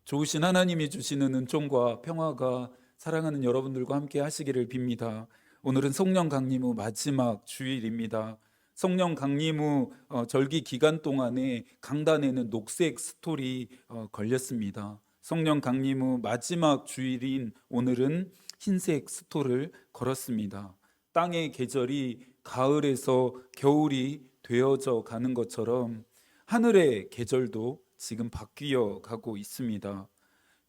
좋으신 하나님이 주시는 은총과 평화가 사랑하는 여러분들과 함께 하시기를 빕니다. 오늘은 성령 강림 후 마지막 주일입니다. 성령 강림 후 절기 기간 동안에 강단에는 녹색 스톨이 걸렸습니다. 성령 강림 후 마지막 주일인 오늘은 흰색 스톨을 걸었습니다. 땅의 계절이 가을에서 겨울이 되어져 가는 것처럼 하늘의 계절도 지금 바뀌어 가고 있습니다.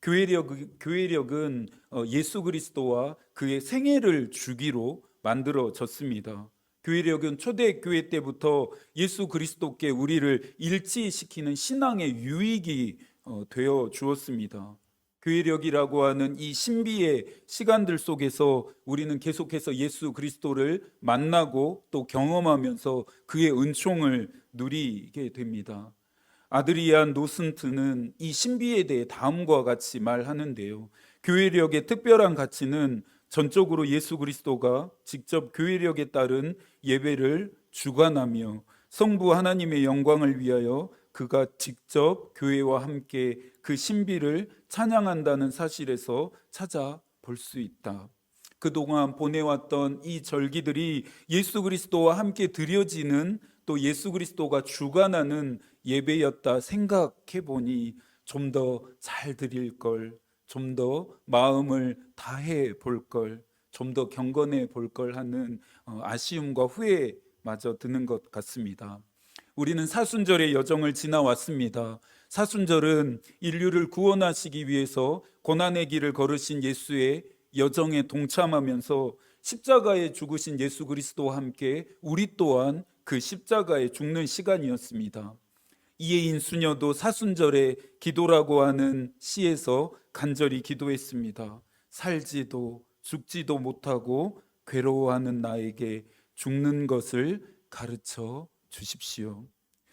교회력은 예수 그리스도와 그의 생애를 주기로 만들어졌습니다. 교회력은 초대교회 때부터 예수 그리스도께 우리를 일치시키는 신앙의 유익이 되어 주었습니다. 교회력이라고 하는 이 신비의 시간들 속에서 우리는 계속해서 예수 그리스도를 만나고 또 경험하면서 그의 은총을 누리게 됩니다. 아드리안 노슨트는 이 신비에 대해 다음과 같이 말하는데요. 교회력의 특별한 가치는 전적으로 예수 그리스도가 직접 교회력에 따른 예배를 주관하며 성부 하나님의 영광을 위하여 그가 직접 교회와 함께 그 신비를 찬양한다는 사실에서 찾아볼 수 있다. 그동안 보내왔던 이 절기들이 예수 그리스도와 함께 드려지는 또 예수 그리스도가 주관하는 예배였다 생각해 보니 좀 더 잘 드릴 걸, 좀 더 마음을 다해 볼 걸, 좀 더 경건해 볼 걸 하는 아쉬움과 후회마저 드는 것 같습니다. 우리는 사순절의 여정을 지나왔습니다. 사순절은 인류를 구원하시기 위해서 고난의 길을 걸으신 예수의 여정에 동참하면서 십자가에 죽으신 예수 그리스도와 함께 우리 또한 그 십자가에 죽는 시간이었습니다. 이해인 수녀도 사순절에 기도라고 하는 시에서 간절히 기도했습니다. 살지도 죽지도 못하고 괴로워하는 나에게 죽는 것을 가르쳐 주십시오.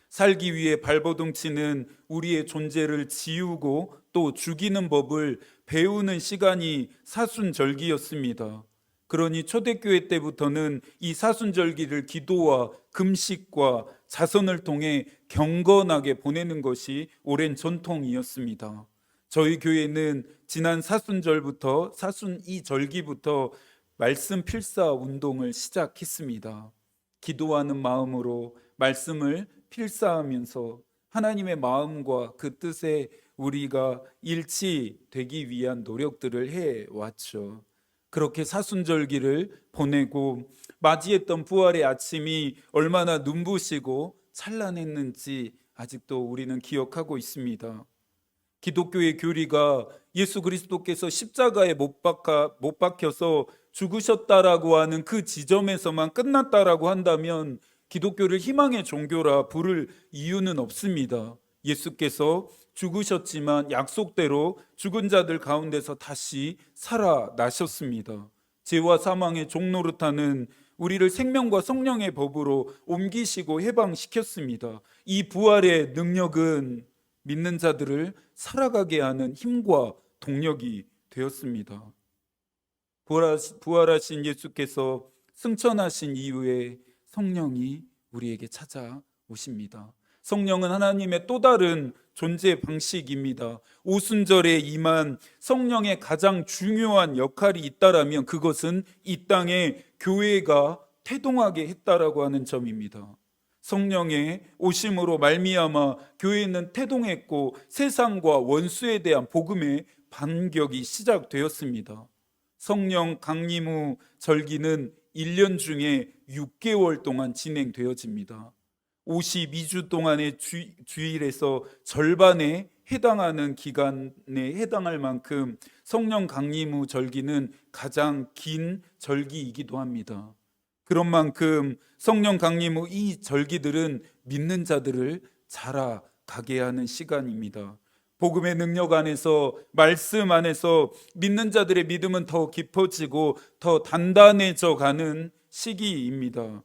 살기 위해 발버둥 치는 우리의 존재를 지우고 또 죽이는 법을 배우는 시간이 사순절기였습니다. 그러니 초대교회 때부터는 이 사순절기를 기도와 금식과 자선을 통해 경건하게 보내는 것이 오랜 전통이었습니다. 저희 교회는 지난 사순절부터 사순이 절기부터 말씀 필사 운동을 시작했습니다. 기도하는 마음으로 말씀을 필사하면서 하나님의 마음과 그 뜻에 우리가 일치되기 위한 노력들을 해왔죠. 그렇게 사순절기를 보내고 맞이했던 부활의 아침이 얼마나 눈부시고 찬란했는지 아직도 우리는 기억하고 있습니다. 기독교의 교리가 예수 그리스도께서 십자가에 못 박혀서 죽으셨다라고 하는 그 지점에서만 끝났다라고 한다면 기독교를 희망의 종교라 부를 이유는 없습니다. 예수께서 죽으셨지만 약속대로 죽은 자들 가운데서 다시 살아나셨습니다. 죄와 사망의 종노릇하는 우리를 생명과 성령의 법으로 옮기시고 해방시켰습니다. 이 부활의 능력은 믿는 자들을 살아가게 하는 힘과 동력이 되었습니다. 부활하신 예수께서 승천하신 이후에 성령이 우리에게 찾아오십니다. 성령은 하나님의 또 다른 존재 방식입니다. 오순절에 임한 성령의 가장 중요한 역할이 있다라면 그것은 이 땅에 교회가 태동하게 했다라고 하는 점입니다. 성령의 오심으로 말미암아 교회는 태동했고 세상과 원수에 대한 복음의 반격이 시작되었습니다. 성령 강림 후 절기는 1년 중에 6개월 동안 진행되어집니다. 52주 동안의 주일에서 절반에 해당하는 기간에 해당할 만큼 성령 강림 후 절기는 가장 긴 절기이기도 합니다. 그런 만큼 성령 강림 후 이 절기들은 믿는 자들을 자라가게 하는 시간입니다. 복음의 능력 안에서 말씀 안에서 믿는 자들의 믿음은 더 깊어지고 더 단단해져 가는 시기입니다.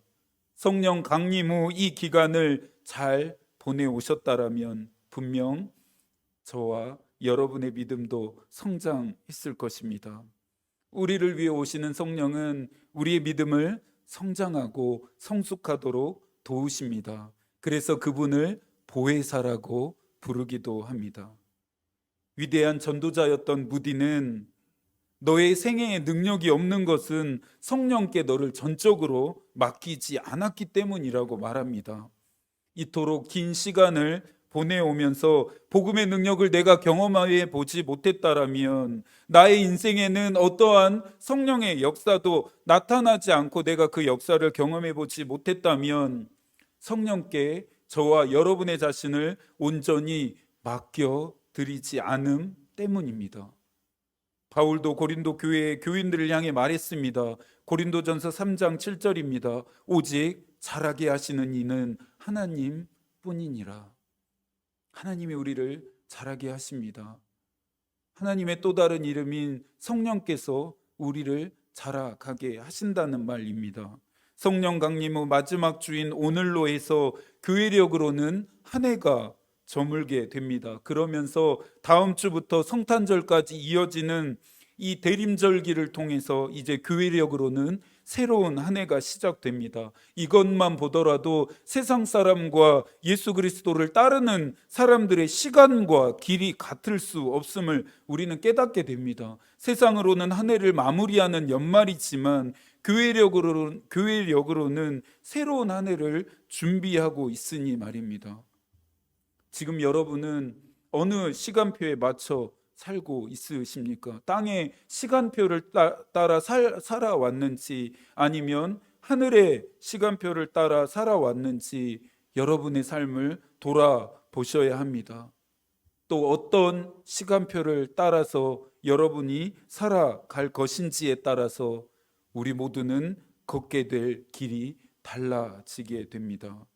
성령 강림 후 이 기간을 잘 보내오셨다라면 분명 저와 여러분의 믿음도 성장했을 것입니다. 우리를 위해 오시는 성령은 우리의 믿음을 성장하고 성숙하도록 도우십니다. 그래서 그분을 보혜사라고 부르기도 합니다. 위대한 전도자였던 무디는 너의 생애에 능력이 없는 것은 성령께 너를 전적으로 맡기지 않았기 때문이라고 말합니다. 이토록 긴 시간을 보내오면서 복음의 능력을 내가 경험해 보지 못했다라면, 나의 인생에는 어떠한 성령의 역사도 나타나지 않고 내가 그 역사를 경험해 보지 못했다면, 성령께 저와 여러분의 자신을 온전히 맡겨 드리지 않음 때문입니다. 바울도 고린도 교회의 교인들을 향해 말했습니다. 고린도전서 3장 7절입니다. 오직 자라게 하시는 이는 하나님 뿐이니라. 하나님이 우리를 자라게 하십니다. 하나님의 또 다른 이름인 성령께서 우리를 자라가게 하신다는 말입니다. 성령 강림 후 마지막 주인 오늘로 해서 교회력으로는 한 해가 저물게 됩니다. 그러면서 다음 주부터 성탄절까지 이어지는 이 대림절기를 통해서 이제 교회력으로는 새로운 한 해가 시작됩니다. 이것만 보더라도 세상 사람과 예수 그리스도를 따르는 사람들의 시간과 길이 같을 수 없음을 우리는 깨닫게 됩니다. 세상으로는 한 해를 마무리하는 연말이지만 교회력으로는 새로운 한 해를 준비하고 있으니 말입니다. 지금 여러분은 어느 시간표에 맞춰 살고 있으십니까? 땅의 시간표를 따라 살아왔는지, 아니면 하늘의 시간표를 따라 살아왔는지 여러분의 삶을 돌아보셔야 합니다. 또 어떤 시간표를 따라서 여러분이 살아갈 것인지에 따라서 우리 모두는 걷게 될 길이 달라지게 됩니다.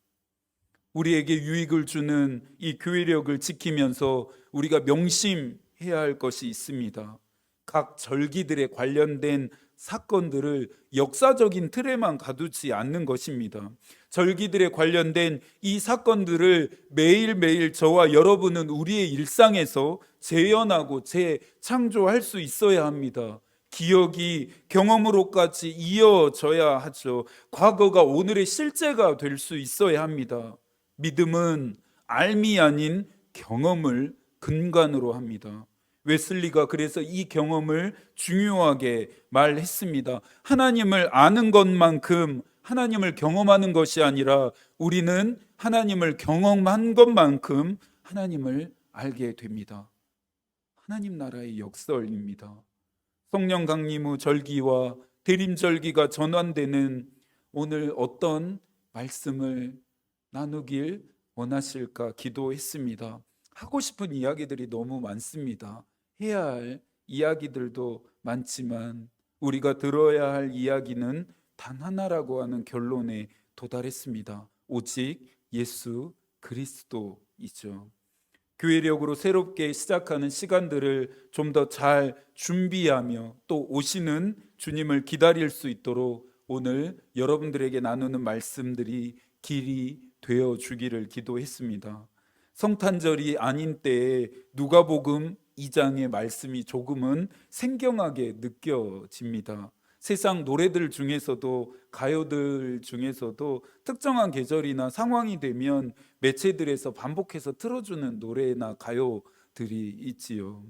우리에게 유익을 주는 이 교회력을 지키면서 우리가 명심해야 할 것이 있습니다. 각 절기들에 관련된 사건들을 역사적인 틀에만 가두지 않는 것입니다. 절기들에 관련된 이 사건들을 매일매일 저와 여러분은 우리의 일상에서 재현하고 재창조할 수 있어야 합니다. 기억이 경험으로까지 이어져야 하죠. 과거가 오늘의 실제가 될 수 있어야 합니다. 믿음은 알미 아닌 경험을 근간으로 합니다. 웨슬리가 그래서 이 경험을 중요하게 말했습니다. 하나님을 아는 것만큼 하나님을 경험하는 것이 아니라 우리는 하나님을 경험한 것만큼 하나님을 알게 됩니다. 하나님 나라의 역설입니다. 성령 강림 후 절기와 대림절기가 전환되는 오늘 어떤 말씀을 나누길 원하실까 기도했습니다. 하고 싶은 이야기들이 너무 많습니다. 해야 할 이야기들도 많지만 우리가 들어야 할 이야기는 단 하나라고 하는 결론에 도달했습니다. 오직 예수 그리스도이죠. 교회력으로 새롭게 시작하는 시간들을 좀 더 잘 준비하며 또 오시는 주님을 기다릴 수 있도록 오늘 여러분들에게 나누는 말씀들이 길이 되어 주기를 기도했습니다. 성탄절이 아닌 때에 누가복음 2장의 말씀이 조금은 생경하게 느껴집니다. 세상 노래들 중에서도, 가요들 중에서도 특정한 계절이나 상황이 되면 매체들에서 반복해서 틀어주는 노래나 가요들이 있지요.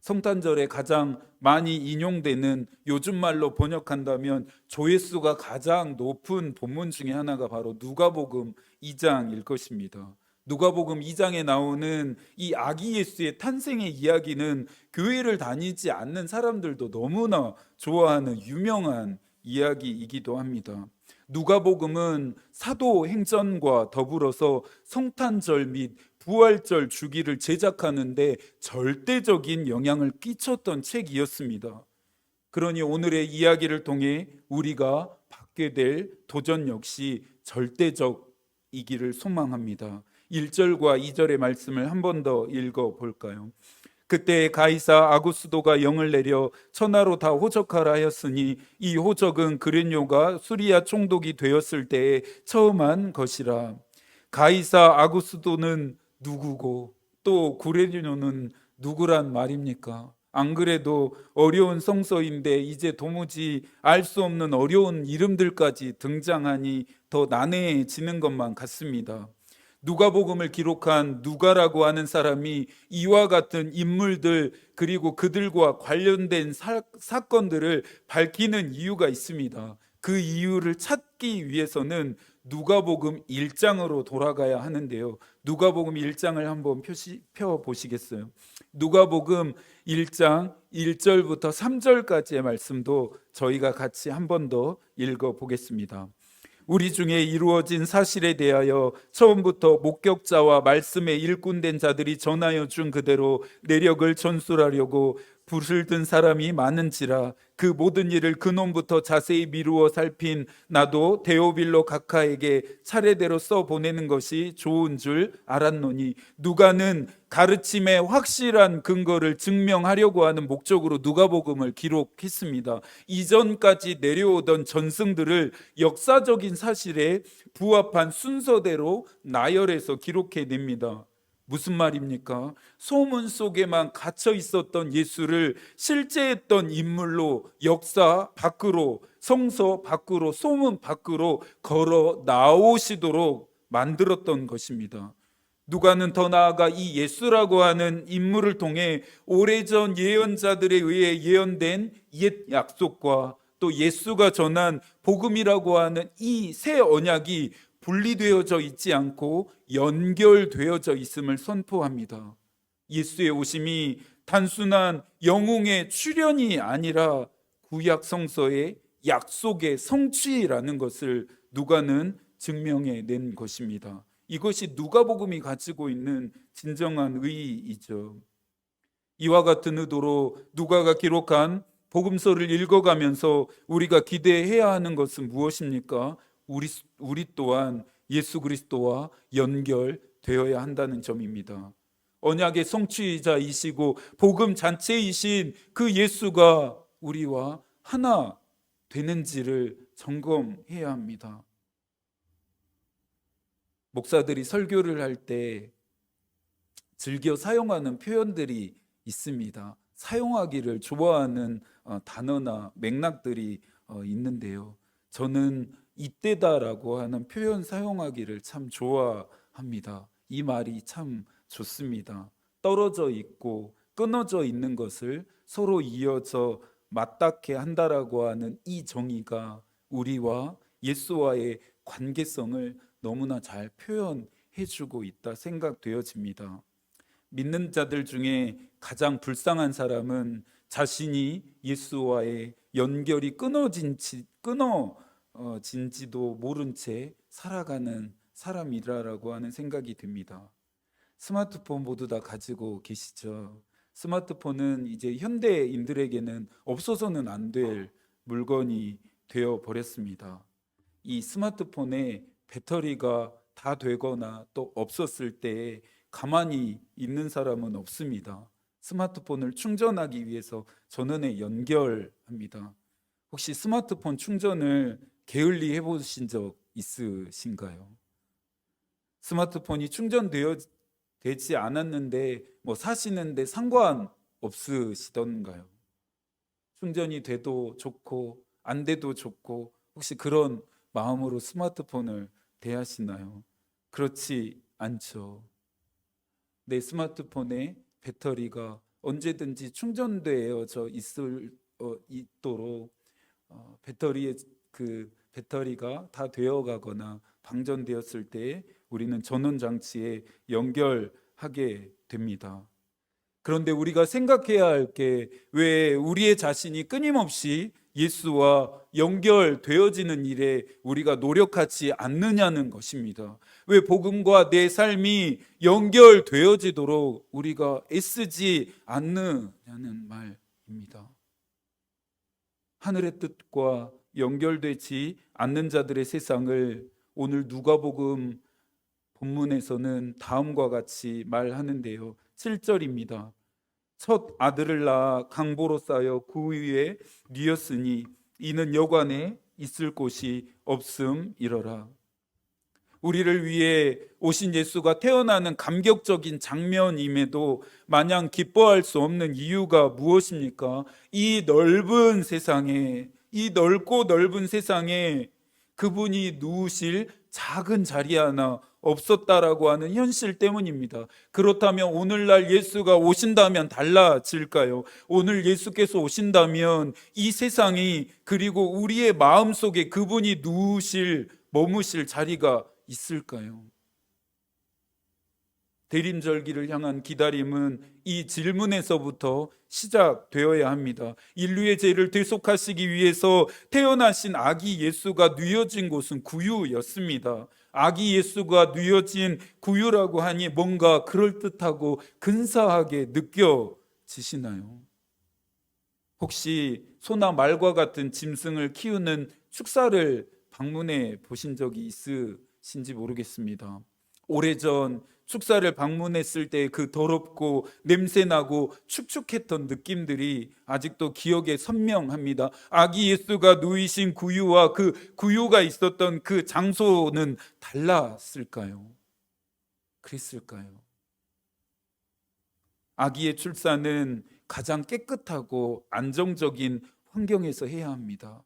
성탄절에 가장 많이 인용되는, 요즘 말로 번역한다면 조회수가 가장 높은 본문 중에 하나가 바로 누가복음 2장일 것입니다. 누가복음 2장에 나오는 이 아기 예수의 탄생의 이야기는 교회를 다니지 않는 사람들도 너무나 좋아하는 유명한 이야기이기도 합니다. 누가복음은 사도행전과 더불어서 성탄절 및 부활절 주기를 제작하는데 절대적인 영향을 끼쳤던 책이었습니다. 그러니 오늘의 이야기를 통해 우리가 받게 될 도전 역시 절대적이기를 소망합니다. 1절과 2절의 말씀을 한 번 더 읽어볼까요? 그때 가이사 아구스도가 영을 내려 천하로 다 호적하라 하였으니 이 호적은 그레뇨가 수리아 총독이 되었을 때에 처음 한 것이라. 가이사 아구스도는 누구고 또 그레뇨는 누구란 말입니까? 안 그래도 어려운 성서인데 이제 도무지 알 수 없는 어려운 이름들까지 등장하니 더 난해해지는 것만 같습니다. 누가복음을 기록한 누가라고 하는 사람이 이와 같은 인물들 그리고 그들과 관련된 사건들을 밝히는 이유가 있습니다. 그 이유를 찾기 위해서는 누가복음 1장으로 돌아가야 하는데요. 누가복음 1장을 한번 펴 보시겠어요? 누가복음 1장 1절부터 3절까지의 말씀도 저희가 같이 한 번 더 읽어 보겠습니다. 우리 중에 이루어진 사실에 대하여 처음부터 목격자와 말씀에 일꾼된 자들이 전하여 준 그대로 내력을 전술하려고 붓을 든 사람이 많은지라 그 모든 일을 근원부터 자세히 미루어 살핀 나도 데오빌로 각하에게 차례대로 써보내는 것이 좋은 줄 알았노니 누가는 가르침의 확실한 근거를 증명하려고 하는 목적으로 누가복음을 기록했습니다. 이전까지 내려오던 전승들을 역사적인 사실에 부합한 순서대로 나열해서 기록해냅니다. 무슨 말입니까? 소문 속에만 갇혀 있었던 예수를 실제했던 인물로 역사 밖으로, 성서 밖으로, 소문 밖으로 걸어 나오시도록 만들었던 것입니다. 누가는 더 나아가 이 예수라고 하는 인물을 통해 오래전 예언자들에 의해 예언된 옛 약속과 또 예수가 전한 복음이라고 하는 이 새 언약이 분리되어져 있지 않고 연결되어져 있음을 선포합니다. 예수의 오심이 단순한 영웅의 출현이 아니라 구약 성서의 약속의 성취라는 것을 누가는 증명해 낸 것입니다. 이것이 누가복음이 가지고 있는 진정한 의의이죠. 이와 같은 의도로 누가가 기록한 복음서를 읽어가면서 우리가 기대해야 하는 것은 무엇입니까? 우리 또한 예수 그리스도와 연결되어야 한다는 점입니다. 언약의 성취자이시고 복음 잔체이신 그 예수가 우리와 하나 되는지를 점검해야 합니다. 목사들이 설교를 할 때 즐겨 사용하는 표현들이 있습니다. 사용하기를 좋아하는 단어나 맥락들이 있는데요. 저는 이때다라고 하는 표현 사용하기를 참 좋아합니다. 이 말이 참 좋습니다. 떨어져 있고 끊어져 있는 것을 서로 이어져 맞닿게 한다라고 하는 이 정의가 우리와 예수와의 관계성을 너무나 잘 표현해주고 있다 생각되어집니다. 믿는 자들 중에 가장 불쌍한 사람은 자신이 예수와의 연결이 끊어진지도 모른 채 살아가는 사람이라고 하는 생각이 듭니다. 스마트폰 모두 다 가지고 계시죠. 스마트폰은 이제 현대인들에게는 없어서는 안 될 물건이 되어 버렸습니다. 이 스마트폰에 배터리가 다 되거나 또 없었을 때 가만히 있는 사람은 없습니다. 스마트폰을 충전하기 위해서 전원에 연결합니다. 혹시 스마트폰 충전을 게을리 해보신 적 있으신가요? 스마트폰이 충전되지 않았는데 사시는데 상관없으시던가요? 충전이 돼도 좋고 안 돼도 좋고 혹시 그런 마음으로 스마트폰을 대하시나요? 그렇지 않죠. 내 스마트폰의 배터리가 언제든지 충전되어져 있도록 배터리가 다 되어가거나 방전되었을 때 우리는 전원 장치에 연결하게 됩니다. 그런데 우리가 생각해야 할 게 왜 우리의 자신이 끊임없이 예수와 연결되어지는 일에 우리가 노력하지 않느냐는 것입니다. 왜 복음과 내 삶이 연결되어지도록 우리가 애쓰지 않느냐는 말입니다. 하늘의 뜻과 연결되지 않는 자들의 세상을 오늘 누가복음 본문에서는 다음과 같이 말하는데요. 7절입니다. 첫 아들을 낳아 강보로 쌓여 그 위에 뉘었으니 이는 여관에 있을 곳이 없음이러라. 우리를 위해 오신 예수가 태어나는 감격적인 장면임에도 마냥 기뻐할 수 없는 이유가 무엇입니까? 이 넓고 넓은 세상에 그분이 누우실 작은 자리 하나 없었다라고 하는 현실 때문입니다. 그렇다면 오늘날 예수가 오신다면 달라질까요? 오늘 예수께서 오신다면 이 세상이, 그리고 우리의 마음속에 그분이 머무실 자리가 있을까요? 대림절기를 향한 기다림은 이 질문에서부터 시작되어야 합니다. 인류의 죄를 대속하시기 위해서 태어나신 아기 예수가 누여진 곳은 구유였습니다. 아기 예수가 누여진 구유라고 하니 뭔가 그럴듯하고 근사하게 느껴지시나요? 혹시 소나 말과 같은 짐승을 키우는 축사를 방문해 보신 적이 있으신지 모르겠습니다. 오래전 축사를 방문했을 때 그 더럽고 냄새나고 축축했던 느낌들이 아직도 기억에 선명합니다. 아기 예수가 누이신 구유와 그 구유가 있었던 그 장소는 달랐을까요? 그랬을까요? 아기의 출산은 가장 깨끗하고 안정적인 환경에서 해야 합니다.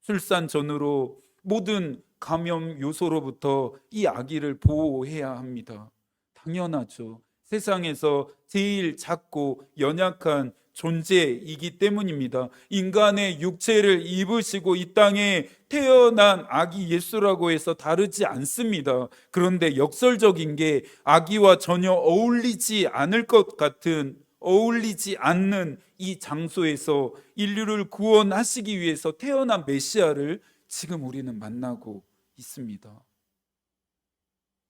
출산 전후로 모든 감염 요소로부터 이 아기를 보호해야 합니다. 당연하죠. 세상에서 제일 작고 연약한 존재이기 때문입니다. 인간의 육체를 입으시고 이 땅에 태어난 아기 예수라고 해서 다르지 않습니다. 그런데 역설적인 게 아기와 전혀 어울리지 않는 이 장소에서 인류를 구원하시기 위해서 태어난 메시아를 지금 우리는 만나고 있습니다.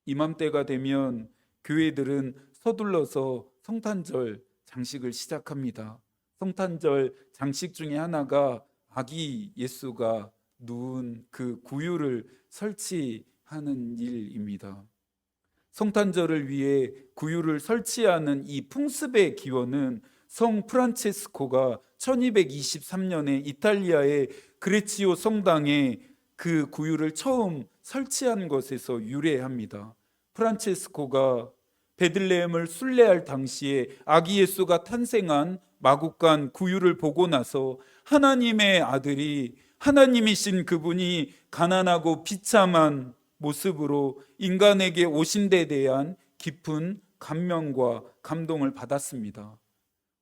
이맘때가 되면 교회들은 서둘러서 성탄절 장식을 시작합니다. 성탄절 장식 중에 하나가 아기 예수가 누운 그 구유를 설치하는 일입니다. 성탄절을 위해 구유를 설치하는 이 풍습의 기원은 성 프란체스코가 1223년에 이탈리아의 그레치오 성당에 그 구유를 처음 설치한 것에서 유래합니다. 프란체스코가 베들레헴을 순례할 당시에 아기 예수가 탄생한 마국간 구유를 보고 나서 하나님의 아들이, 하나님이신 그분이 가난하고 비참한 모습으로 인간에게 오신 데 대한 깊은 감명과 감동을 받았습니다.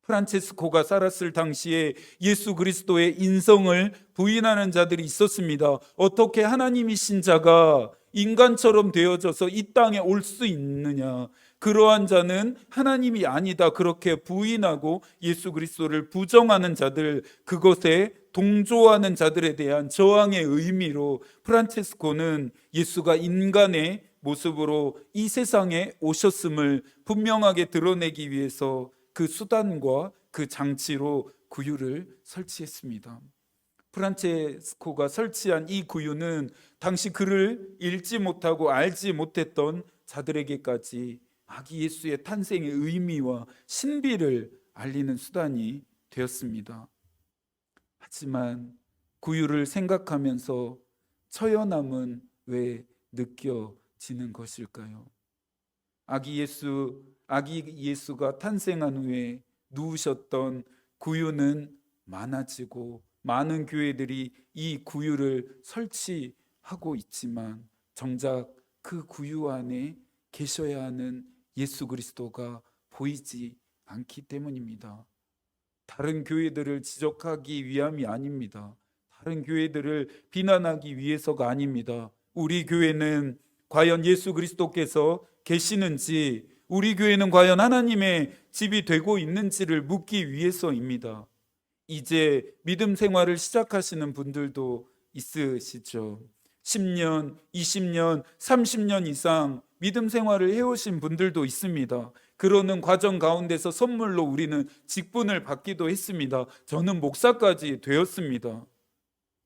프란체스코가 살았을 당시에 예수 그리스도의 인성을 부인하는 자들이 있었습니다. 어떻게 하나님이신 자가 인간처럼 되어져서 이 땅에 올 수 있느냐? 그러한 자는 하나님이 아니다. 그렇게 부인하고 예수 그리스도를 부정하는 자들, 그것에 동조하는 자들에 대한 저항의 의미로 프란체스코는 예수가 인간의 모습으로 이 세상에 오셨음을 분명하게 드러내기 위해서 그 수단과 그 장치로 구유를 설치했습니다. 프란체스코가 설치한 이 구유는 당시 그를 읽지 못하고 알지 못했던 자들에게까지 아기 예수의 탄생의 의미와 신비를 알리는 수단이 되었습니다. 하지만 구유를 생각하면서 처연함은 왜 느껴지는 것일까요? 아기 예수가 탄생한 후에 누우셨던 구유는 많아지고 많은 교회들이 이 구유를 설치하고 있지만 정작 그 구유 안에 계셔야 하는 예수 그리스도가 보이지 않기 때문입니다. 다른 교회들을 지적하기 위함이 아닙니다. 다른 교회들을 비난하기 위해서가 아닙니다. 우리 교회는 과연 예수 그리스도께서 계시는지, 우리 교회는 과연 하나님의 집이 되고 있는지를 묻기 위해서입니다. 이제 믿음 생활을 시작하시는 분들도 있으시죠. 10년, 20년, 30년 이상 믿음 생활을 해오신 분들도 있습니다. 그러는 과정 가운데서 선물로 우리는 직분을 받기도 했습니다. 저는 목사까지 되었습니다.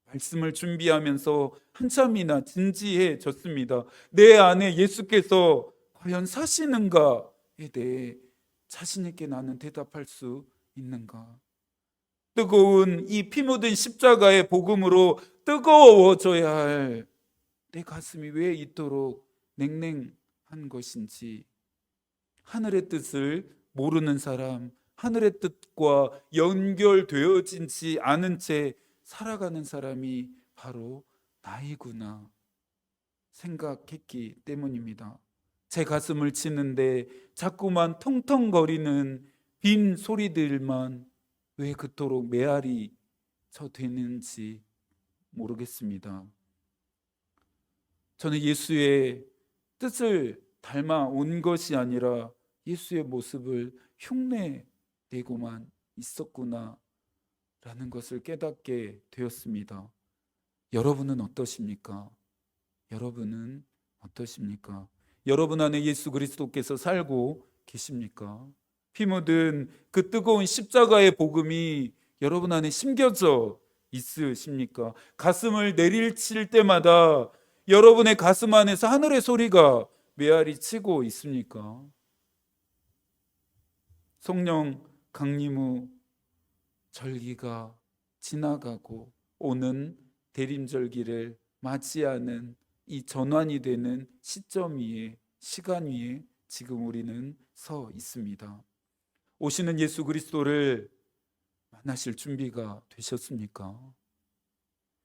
말씀을 준비하면서 한참이나 진지해졌습니다. 내 안에 예수께서 과연 사시는가에 대해 자신 있게 나는 대답할 수 있는가? 뜨거운 이 피 묻은 십자가의 복음으로 뜨거워져야 할 내 가슴이 왜 이토록 냉랭한 것인지, 하늘의 뜻을 모르는 사람, 하늘의 뜻과 연결되어지지 않은 채 살아가는 사람이 바로 나이구나 생각했기 때문입니다. 제 가슴을 치는데 자꾸만 텅텅거리는 빈 소리들만 왜 그토록 메아리 쳐 되는지 모르겠습니다. 저는 예수의 뜻을 닮아 온 것이 아니라 예수의 모습을 흉내내고만 있었구나 라는 것을 깨닫게 되었습니다. 여러분은 어떠십니까? 여러분은 어떠십니까? 여러분 안에 예수 그리스도께서 살고 계십니까? 피 묻은 그 뜨거운 십자가의 복음이 여러분 안에 심겨져 있으십니까? 가슴을 내리칠 때마다 여러분의 가슴 안에서 하늘의 소리가 메아리 치고 있습니까? 성령 강림 후 절기가 지나가고 오는 대림절기를 맞이하는 이 전환이 되는 시점 위에, 시간 위에 지금 우리는 서 있습니다. 오시는 예수 그리스도를 만나실 준비가 되셨습니까?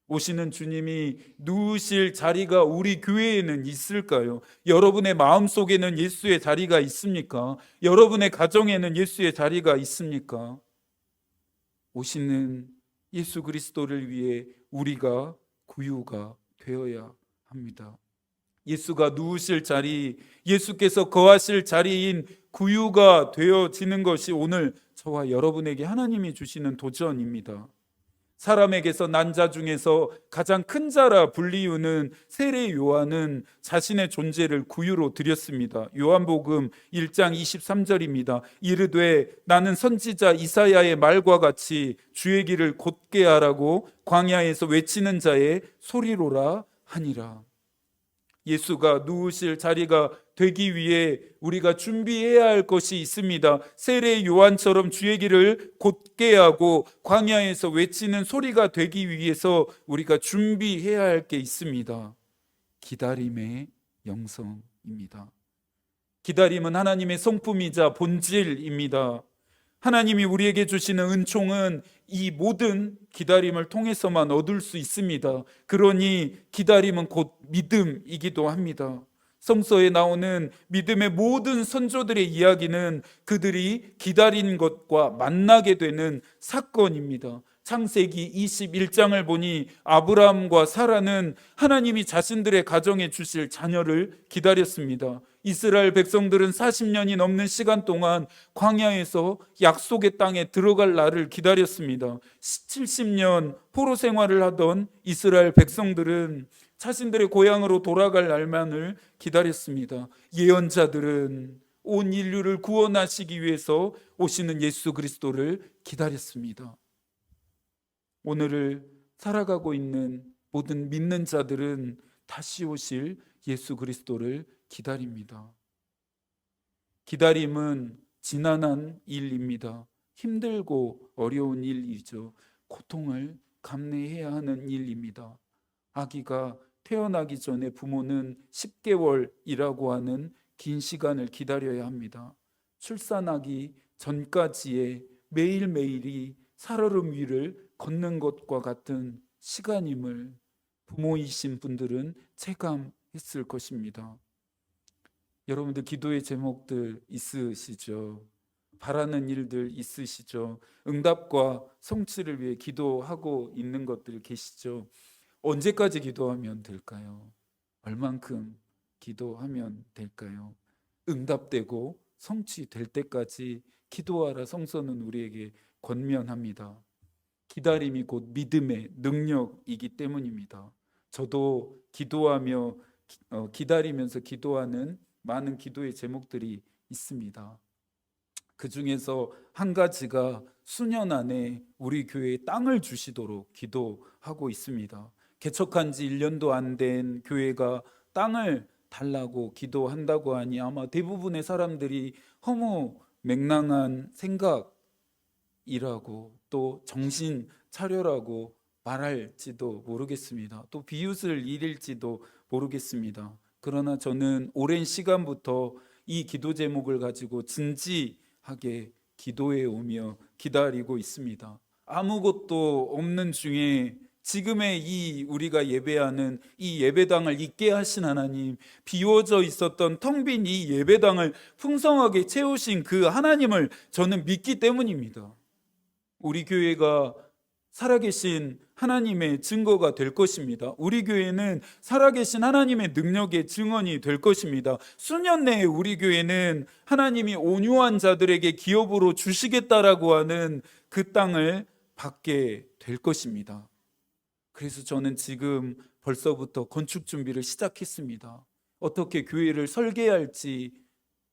오시는 주님이 누우실 자리가 우리 교회에는 있을까요? 여러분의 마음속에는 예수의 자리가 있습니까? 여러분의 가정에는 예수의 자리가 있습니까? 오시는 예수 그리스도를 위해 우리가 구유가 되어야 합니다. 예수가 누우실 자리, 예수께서 거하실 자리인 구유가 되어지는 것이 오늘 저와 여러분에게 하나님이 주시는 도전입니다. 사람에게서 난 자 중에서 가장 큰 자라 불리우는 세례 요한은 자신의 존재를 구유로 드렸습니다. 요한복음 1장 23절입니다. 이르되 나는 선지자 이사야의 말과 같이 주의 길을 곧게 하라고 광야에서 외치는 자의 소리로라 하니라. 예수가 누우실 자리가 되기 위해 우리가 준비해야 할 것이 있습니다. 세례 요한처럼 주의 길을 곧게 하고 광야에서 외치는 소리가 되기 위해서 우리가 준비해야 할 게 있습니다. 기다림의 영성입니다. 기다림은 하나님의 성품이자 본질입니다. 하나님이 우리에게 주시는 은총은 이 모든 기다림을 통해서만 얻을 수 있습니다. 그러니 기다림은 곧 믿음이기도 합니다. 성서에 나오는 믿음의 모든 선조들의 이야기는 그들이 기다린 것과 만나게 되는 사건입니다. 창세기 21장을 보니 아브라함과 사라는 하나님이 자신들의 가정에 주실 자녀를 기다렸습니다. 이스라엘 백성들은 40년이 넘는 시간 동안 광야에서 약속의 땅에 들어갈 날을 기다렸습니다. 70년 포로 생활을 하던 이스라엘 백성들은 자신들의 고향으로 돌아갈 날만을 기다렸습니다. 예언자들은 온 인류를 구원하시기 위해서 오시는 예수 그리스도를 기다렸습니다. 오늘을 살아가고 있는 모든 믿는 자들은 다시 오실 예수 그리스도를 기다립니다. 기다림은 지난한 일입니다. 힘들고 어려운 일이죠. 고통을 감내해야 하는 일입니다. 아기가 태어나기 전에 부모는 10개월이라고 하는 긴 시간을 기다려야 합니다. 출산하기 전까지의 매일매일이 살얼음 위를 걷는 것과 같은 시간임을 부모이신 분들은 체감했을 것입니다. 여러분들 기도의 제목들 있으시죠? 바라는 일들 있으시죠? 응답과 성취를 위해 기도하고 있는 것들 계시죠? 언제까지 기도하면 될까요? 얼만큼 기도하면 될까요? 응답되고 성취될 때까지 기도하라 성서는 우리에게 권면합니다. 기다림이 곧 믿음의 능력이기 때문입니다. 저도 기도하며 기다리면서 기도하는 많은 기도의 제목들이 있습니다. 그 중에서 한 가지가 수년 안에 우리 교회에 땅을 주시도록 기도하고 있습니다. 개척한 지 1년도 안 된 교회가 땅을 달라고 기도한다고 하니 아마 대부분의 사람들이 허무맹랑한 생각이라고 또 정신 차려라고 말할지도 모르겠습니다. 또 비웃을 일일지도 모르겠습니다. 그러나 저는 오랜 시간부터 이 기도 제목을 가지고 진지하게 기도해 오며 기다리고 있습니다. 아무것도 없는 중에 지금의 이 우리가 예배하는 이 예배당을 있게 하신 하나님, 비워져 있었던 텅 빈 이 예배당을 풍성하게 채우신 그 하나님을 저는 믿기 때문입니다. 우리 교회가 살아계신 하나님의 증거가 될 것입니다. 우리 교회는 살아계신 하나님의 능력의 증언이 될 것입니다. 수년 내에 우리 교회는 하나님이 온유한 자들에게 기업으로 주시겠다라고 하는 그 땅을 받게 될 것입니다. 그래서 저는 지금 벌써부터 건축 준비를 시작했습니다. 어떻게 교회를 설계할지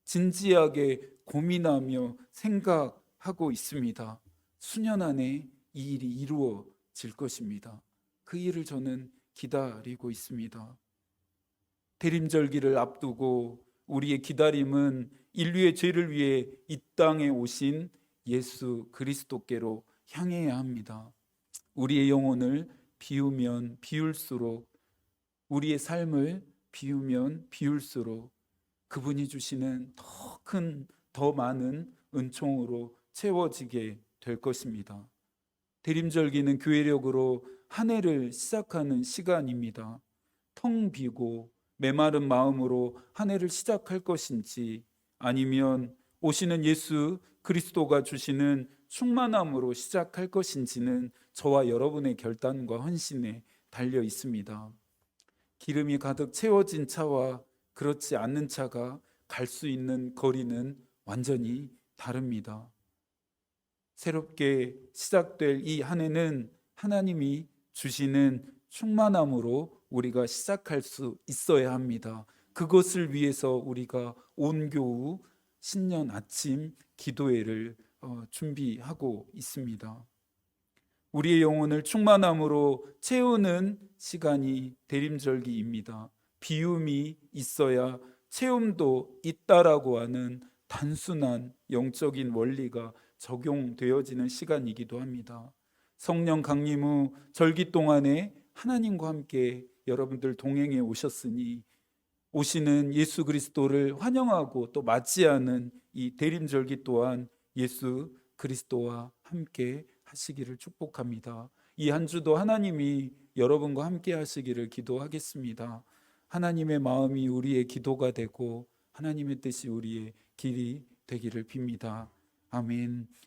진지하게 고민하며 생각하고 있습니다. 수년 안에 이 일이 이루어질 것입니다. 그 일을 저는 기다리고 있습니다. 대림절기를 앞두고 우리의 기다림은 인류의 죄를 위해 이 땅에 오신 예수 그리스도께로 향해야 합니다. 우리의 영혼을 비우면 비울수록, 우리의 삶을 비우면 비울수록 그분이 주시는 더 큰, 더 많은 은총으로 채워지게 될 것입니다. 대림절기는 교회력으로 한 해를 시작하는 시간입니다. 텅 비고 메마른 마음으로 한 해를 시작할 것인지, 아니면 오시는 예수 그리스도가 주시는 충만함으로 시작할 것인지는 저와 여러분의 결단과 헌신에 달려 있습니다. 기름이 가득 채워진 차와 그렇지 않는 차가 갈 수 있는 거리는 완전히 다릅니다. 새롭게 시작될 이 한 해는 하나님이 주시는 충만함으로 우리가 시작할 수 있어야 합니다. 그것을 위해서 우리가 온교우 신년 아침 기도회를 준비하고 있습니다. 우리의 영혼을 충만함으로 채우는 시간이 대림절기입니다. 비움이 있어야 채움도 있다라고 하는 단순한 영적인 원리가 적용되어지는 시간이기도 합니다. 성령 강림 후 절기 동안에 하나님과 함께 여러분들 동행해 오셨으니, 오시는 예수 그리스도를 환영하고 또 맞이하는 이 대림절기 또한 예수 그리스도와 함께 하시기를 축복합니다. 이 한 주도 하나님이 여러분과 함께 하시기를 기도하겠습니다. 하나님의 마음이 우리의 기도가 되고 하나님의 뜻이 우리의 길이 되기를 빕니다. 아멘.